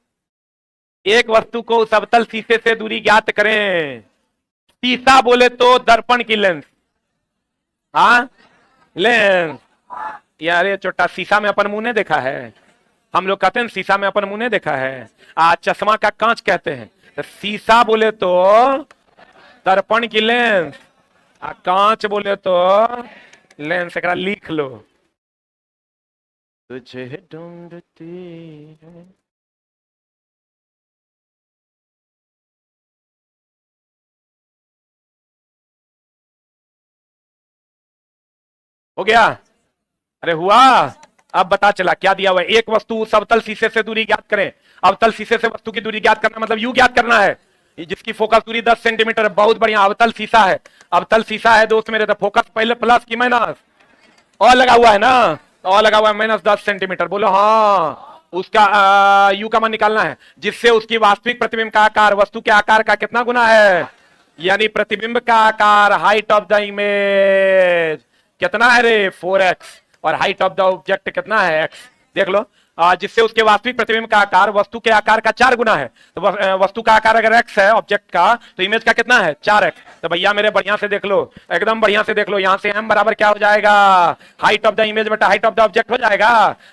एक वस्तु को समतल शीशे से दूरी ज्ञात करें। शीशा बोले तो दर्पण की लेंस। हाँ लेंस। यार ये छोटा शीशा में अपन मुंह ने देखा है। हम लोग कहते हैं शीशा में अपन मुंह ने देखा है। चश्मा का कांच कहते हैं। तो शीशा बोले तो दर्पण की लेंस, कांच बोले तो लेंस। एक लिख लो। तुझे ढूंढती है। हो गया? अरे हुआ। अब बता चला क्या दिया हुआ है? एक वस्तु समतल शीशे से दूरी ज्ञात करें। अवतल शीशे से वस्तु की दूरी ज्ञात करना मतलब यू ज्ञात करना है, जिसकी फोकस दूरी 10 सेंटीमीटर। बहुत बढ़िया, अवतल शीशा है। अवतल शीशा है दोस्त मेरे, तो फोकस पहले प्लस की माइनस? और लगा हुआ है ना, और लगा हुआ है -10 सेंटीमीटर। बोलो हाँ। उसका यू का मान निकालना है, जिससे उसकी वास्तविक प्रतिबिंब का आकार वस्तु के आकार का कितना गुना है? यानी प्रतिबिंब का आकार, हाइट ऑफ द इमेज कितना है रे? 4x। और हाइट ऑफ द ऑब्जेक्ट कितना है? x। देख लो, जिससे उसके वास्तविक प्रतिबिंब का आकार वस्तु के आकार का 4 गुना है। तो वस्तु का आकार अगर x है ऑब्जेक्ट का, तो इमेज का कितना है? 4x। तो भैया मेरे बढ़िया से देख लो, एकदम बढ़िया से देख लो। यहां से m बराबर क्या हो जाएगा? हाइट ऑफ द इमेज बटा हाइट ऑफ द ऑब्जेक्ट हो जाएगा।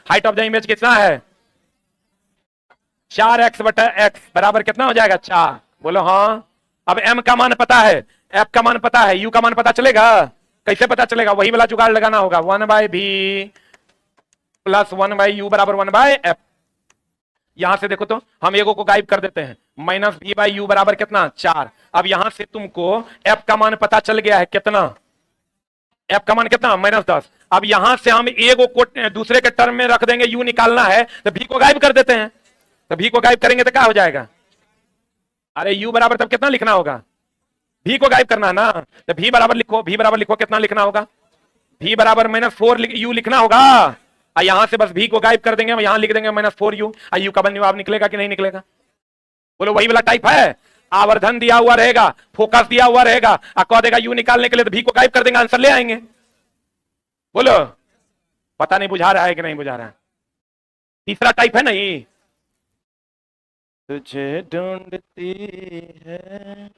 हाइट ऑफ द इमेज कितना है? 4x बटा x बराबर कितना हो जाएगा? 4। बोलो हाँ। अब m का मान पता है, f का मान पता है, u का मान पता चलेगा? कैसे पता चलेगा? वही वाला जुगाड़ लगाना होगा, 1/v प्लस 1/u बराबर 1/f। यहां से देखो तो हम एगो को गायब कर देते हैं, -v/u बराबर कितना? 4। अब यहां से तुमको f का मान पता चल गया है कितना? f का मान कितना? -10। अब यहां से हम एगो को दूसरे के टर्म में रख देंगे, u निकालना है तो v को गायब कर देते हैं। तो v को गायब करेंगे तो क्या हो जाएगा? अरे u बराबर तब कितना लिखना होगा? v को गायब करना है ना, तो v बराबर लिखो। v बराबर लिखो, कितना लिखना होगा? v बराबर -4u लिखना होगा। यहां से बस v को गायब कर देंगे, यहां लिख देंगे -4u। u का जवाब निकलेगा कि नहीं निकलेगा? बोलो वही वाला टाइप है। आवर्धन दिया हुआ रहेगा, फोकस दिया हुआ रहेगा, कह देगा u निकालने के लिए, तो v को गायब कर देंगे, आंसर ले आएंगे। बोलो पता नहीं बुझा रहा है कि नहीं बुझा रहा है? तीसरा टाइप है ना ये। तुझे ढूंढती है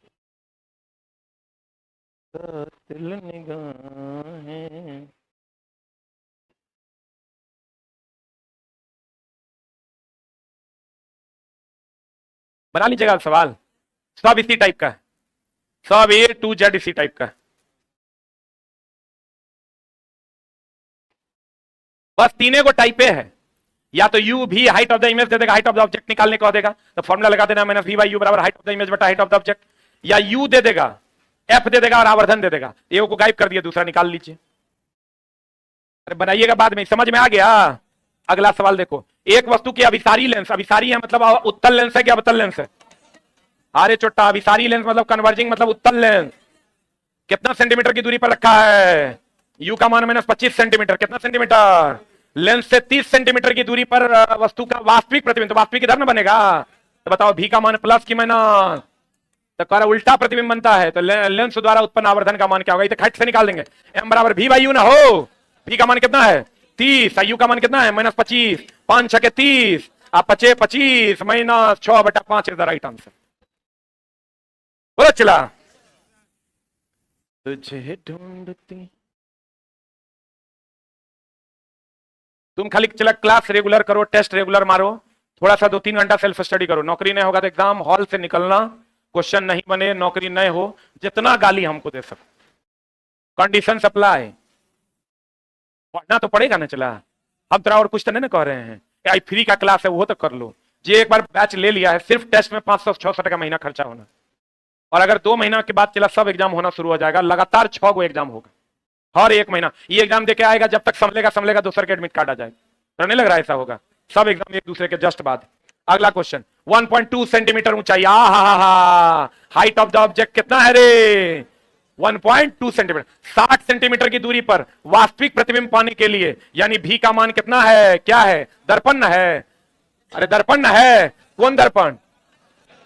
कातिल निगाहें। बना लीजिएगा सवाल, सब इसी टाइप का है, सब A to Z इसी टाइप का है। बस तीनों को टाइप ए है, या तो यू भी हाइट ऑफ द इमेज दे देगा, हाइट ऑफ द ऑब्जेक्ट निकालने को देगा, तो फॉर्मूला लगा देना माइनस वी बाई यू बराबर हाइट ऑफ द इमेज बटा हाइट ऑफ द ऑब्जेक्ट, या यू दे देगा, एफ दे देगा और आवर्धन दे देगा, एक को गायब कर दिया, दूसरा निकाल लीजिए। अरे बनाइएगा बाद में, समझ में आ गया। अगला सवाल देखो, एक वस्तु की अभिसारी लेंस, अभिसारी है मतलब उत्तल लेंस है क्या अवतल लेंस है? अरे छोटा, अभिसारी लेंस मतलब कन्वर्जिंग मतलब उत्तल लेंस, कितना सेंटीमीटर की दूरी पर रखा है? यू का मान माइनस 25 सेंटीमीटर, कितना सेंटीमीटर? लेंस से 30 सेंटीमीटर की दूरी पर वस्तु का वास्तविक प्रतिबिंब, तो वास्तविक इधर ना बनेगा, तो बताओ भी का मान प्लस की माइनस, तो कर उल्टा प्रतिबिंब बनता है, तो लेंस द्वारा उत्पन्न आवर्धन का मान क्या होगा? तो खट से निकाल देंगे, एम बराबर भी बाई यू ना हो, भी का मान कितना है 30, यू का मान कितना है माइनस 25, 5 6 30, आप 25 25 माइनस 6 बटा 5 इज द राइट आंसर। बोलो चला, तुझे ढूंढती, तुम खाली चला क्लास रेगुलर करो, टेस्ट रेगुलर मारो, थोड़ा सा 2-3 घंटा सेल्फ स्टडी करो, नौकरी नहीं होगा तो एग्जाम हॉल से निकलना, क्वेश्चन नहीं बने, नौकरी नहीं हो, जितना गाली हमको दे सको, कंडीशन अप्लाई, पढ़ना तो पड़ेगा ना। चला हम तेरा और कुछ तो नहीं ना कह रहे हैं, आई फ्री का क्लास है वो तो कर लो, जे एक बार बैच ले लिया है, सिर्फ टेस्ट में 566 का महीना खर्चा होना, और अगर 2 महीना के बाद चला सब एग्जाम होना शुरू हो जाएगा, लगातार 6 गो एग्जाम होगा हर एक महीना, ये एग्जाम देके आएगा जब तक संभलेगा दूसरे के एडमिट कार्ड आ जाएगा, तो नहीं लग रहा ऐसा होगा, सब एग्जाम एक दूसरे के जस्ट बाद। अगला क्वेश्चन, 1.2 सेंटीमीटर ऊंचाई, हाइट ऑफ द ऑब्जेक्ट कितना है रे? 1.2 सेंटीमीटर, 60 सेंटीमीटर की दूरी पर वास्तविक प्रतिबिंब पाने के लिए, यानी भी का मान कितना है? क्या है? दर्पण है, अरे दर्पण है, कौन दर्पण?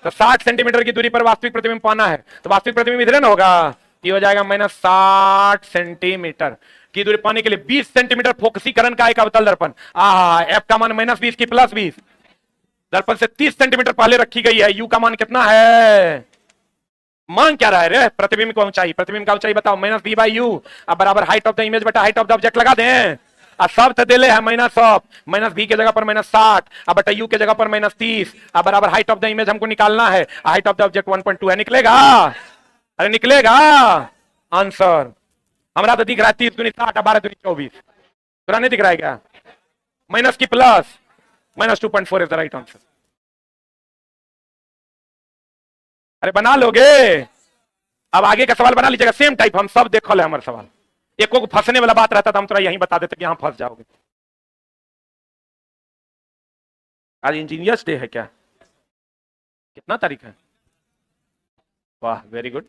तो 60 सेंटीमीटर की दूरी पर वास्तविक प्रतिबिंब पाना है, तो वास्तविक प्रतिबिंब इधर ना होगा, ये हो जाएगा माइनस 60 सेंटीमीटर की दूरी पाने के लिए 20 सेंटीमीटर फोकसीकरण का एक अवतल दर्पण, एफ का मान माइनस 20 की प्लस 20, दर्पण से 30 सेंटीमीटर पहले रखी गई है, यू का मान कितना है? मान क्या रहा है रे? प्रतिबिंब की ऊंचाई, प्रतिबिंब का ऊंचाई बताओ, माइनस बी बाई यू अब बराबर हाइट ऑफ द इमेज बटा हाइट ऑफ द ऑब्जेक्ट लगा दें, अब सब तो देले है माइनस ऑफ, माइनस बी के जगह पर माइनस 60 अब बटा यू के जगह पर माइनस 30 अब बराबर हाइट ऑफ द इमेज हमको निकालना है, हाइट ऑफ द ऑब्जेक्ट 1.2 है, निकलेगा? अरे निकलेगा आंसर, हमारा तो दिख रहा है 30 दूनी 60 12 दूनी 24, तो नहीं दिख रहा है क्या? माइनस की plus, minus 2.4 is the right answer. अरे बना लोगे, अब आगे का सवाल बना लीजिएगा, सेम टाइप, हम सब देखो ले हमारे सवाल, एक को फंसने वाला बात रहता था हम थोड़ा यहीं बता देते कि यहां फंस जाओगे। आज इंजीनियर्स डे है क्या? कितना तारीख है? वाह वेरी गुड।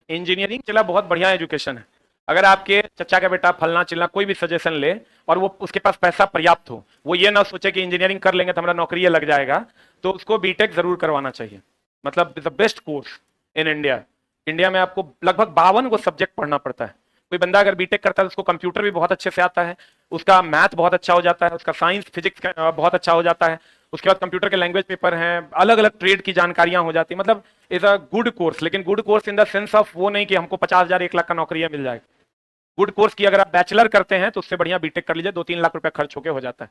इंजीनियरिंग चला बहुत बढ़िया एजुकेशन है, अगर आपके चचा का बेटा फलना चिलना कोई भी सजेशन ले और वो उसके पास पैसा पर्याप्त हो, वो ये ना सोचे कि इंजीनियरिंग कर लेंगे तो हमारा नौकरी लग जाएगा, तो उसको बीटेक जरूर करवाना चाहिए, मतलब the best course in India. India में आपको लगभग 52 को सब्जेक्ट पढ़ना पड़ता है, कोई बंदा अगर बीटेक करता है तो उसको कंप्यूटर भी बहुत अच्छे से आता है, उसका मैथ बहुत अच्छा हो जाता है, उसका साइंस फिजिक्स बहुत अच्छा हो जाता है, उसके बाद कंप्यूटर के लैंग्वेज पेपर हैं, अलग अलग ट्रेड की जानकारियां हो जाती है, मतलब इज अ गुड कोर्स, लेकिन good course in the sense of वो नहीं कि हमको 50,000 1 लाख का नौकरियां मिल जाएगी। गुड कोर्स की अगर आप बैचलर करते हैं तो उससे बढ़िया बीटेक कर लीजिए, 2-3 लाख रुपया खर्च होकर हो जाता है,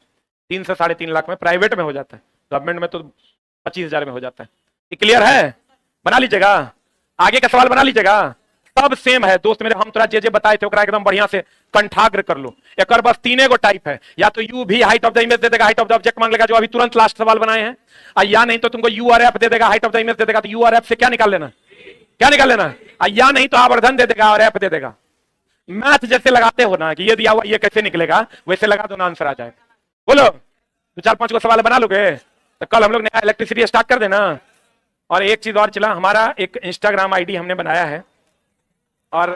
3 से 3.5 लाख में, प्राइवेट में हो जाता है, गवर्नमेंट में तो 25,000 में हो जाता है। ये क्लियर है? बना लीजिएगा, आगे का सवाल बना लीजिएगा, सब सेम है दोस्त मेरे, हम थोड़ा जे बताए थे एकदम बढ़िया से कंठाग्र कर लो। एक और बस 3 गो टाइप है, या तो यू भी हाइट ऑफ द इमेज दे देगा, हाइट ऑफ द ऑब्जेक्ट मांग लेगा, जो अभी तुरंत लास्ट सवाल बनाए हैं, या नहीं तो तुमको यू और एफ दे देगा, हाइट ऑफ द इमेज दे देगा, तो यू और एफ से क्या निकाल लेना, क्या निकाल लेना, या नहीं तो आवर्धन दे देगा और एफ दे देगा। मैथ जैसे लगाते हो ना कि ये दिया हुआ ये कैसे निकलेगा, वैसे लगा दो ना, आंसर आ जाएगा। बोलो, तो 4-5 को सवाल बना लोगे तो कल हम लोग नया इलेक्ट्रिसिटी स्टार्ट कर देना। और एक चीज और चला, हमारा एक इंस्टाग्राम आईडी हमने बनाया है, और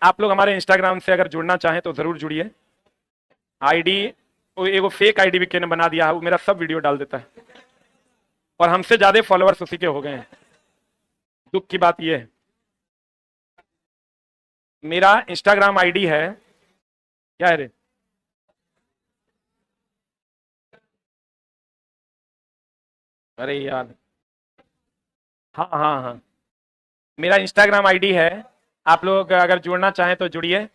आप लोग हमारे इंस्टाग्राम से अगर जुड़ना चाहें तो जरूर जुड़िए। आईडी एगो फेक आईडी भी किसी ने बना दिया है, वो मेरा सब वीडियो डाल देता है, और हमसे ज्यादा फॉलोअर्स उसी के हो गए हैं। दुख की बात यह है, मेरा इंस्टाग्राम आईडी है, क्या है रे, अरे यार, हाँ हाँ हाँ, मेरा इंस्टाग्राम आईडी है, आप लोग अगर जुड़ना चाहें तो जुड़िए,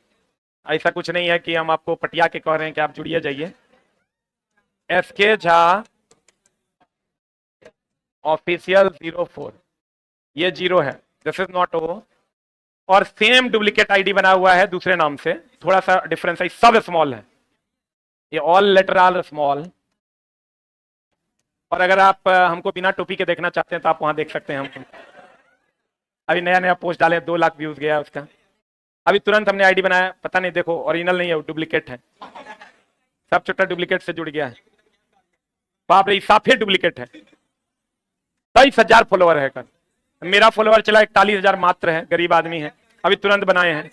ऐसा कुछ नहीं है कि हम आपको पटिया के कह रहे हैं कि आप जुड़िए जाइए। SK झा ऑफिशियल 04, ये 0 है, दिस इज नॉट ओ, और सेम डुप्लीकेट आईडी बना हुआ है दूसरे नाम से, थोड़ा सा डिफरेंस है, सब स्मॉल है, ये ऑल लेटर आर स्मॉल। और अगर आप हमको बिना टोपी के देखना चाहते हैं तो आप वहां देख सकते हैं हमको। अभी नया नया पोस्ट डाले, 2 लाख व्यूज गया उसका, अभी तुरंत हमने आईडी बनाया, पता नहीं, देखो ओरिजिनल नहीं है, डुप्लीकेट है, सब छोटा डुप्लीकेट से जुड़ गया है। बाप रे, साफे डुप्लीकेट है। 23,000 फॉलोअर है कर, मेरा फॉलोअर चला 41,000 मात्र है, गरीब आदमी है, अभी तुरंत बनाए हैं,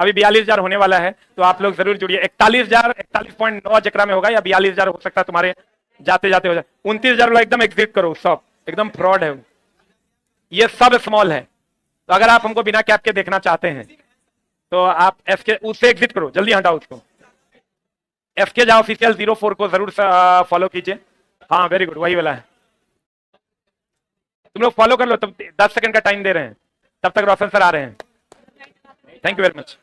अभी 42,000 होने वाला है, तो आप लोग जरूर जुड़िए। 41,000 41.9 जकरा में होगा, या 42,000 हो सकता है तुम्हारे जाते जाते हो जाए। 29,000 वाला एकदम एग्जिट करो, सब एकदम फ्रॉड है, ये सब स्मॉल है। तो अगर आप हमको बिना कैप के देखना चाहते हैं तो आप एफके उससे एग्जिट करो, जल्दी हटाओ उसको। एफके जा ऑफिशियल 04 को जरूर फॉलो कीजिए। हाँ वेरी गुड, वही वाला है, तुम लोग फॉलो कर लो, तब 10 सेकंड का टाइम दे रहे हैं, तब तक रोशन सर आ रहे हैं। Thank you very much.